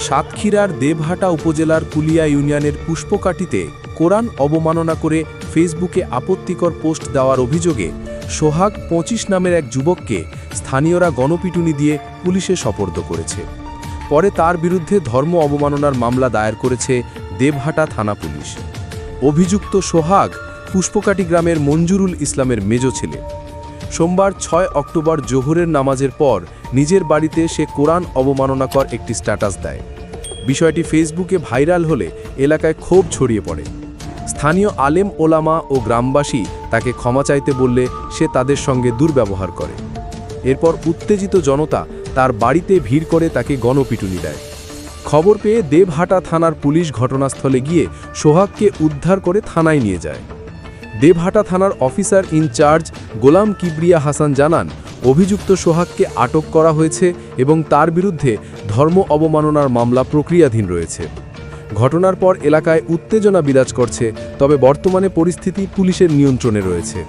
সাতক্ষীরার দেবহাটা উপজেলার কুলিয়া ইউনিয়নের পুষ্পকাঠিতে কোরআন অবমাননা করে ফেসবুকে আপত্তিকর পোস্ট দেওয়ার অভিযোগে সোহাগ ২৫ নামের এক যুবককে স্থানীয়রা গণপিটুনি দিয়ে পুলিশে সোপর্দ করেছে। পরে তার বিরুদ্ধে ধর্ম অবমাননার মামলা দায়ের করেছে দেবহাটা থানা পুলিশ। অভিযুক্ত সোহাগ পুষ্পকাঠি গ্রামের মঞ্জুরুল ইসলামের মেজ ছেলে। সোমবার ৬ অক্টোবর জোহরের নামাজের পর নিজের বাড়িতে সে কোরআন অবমাননাকর একটি স্ট্যাটাস দেয়। বিষয়টি ফেসবুকে ভাইরাল হলে এলাকায় ক্ষোভ ছড়িয়ে পড়ে। স্থানীয় আলেম ওলামা ও গ্রামবাসী তাকে ক্ষমা চাইতে বললে সে তাদের সঙ্গে দুর্ব্যবহার করে। এরপর উত্তেজিত জনতা তার বাড়িতে ভিড় করে তাকে গণপিটুনি দেয়। খবর পেয়ে দেবহাটা থানার পুলিশ ঘটনাস্থলে গিয়ে সোহাগকে উদ্ধার করে থানায় নিয়ে যায়। দেবহাটা থানার অফিসার ইনচার্জ গোলাম কিবরিয়া হাসান জানান, অভিযুক্ত সোহাগকে আটক করা হয়েছে এবং তার বিরুদ্ধে ধর্ম অবমাননার মামলা প্রক্রিয়াধীন রয়েছে। ঘটনার পর এলাকায় উত্তেজনা বিরাজ করছে, তবে বর্তমানে পরিস্থিতি পুলিশের নিয়ন্ত্রণে রয়েছে।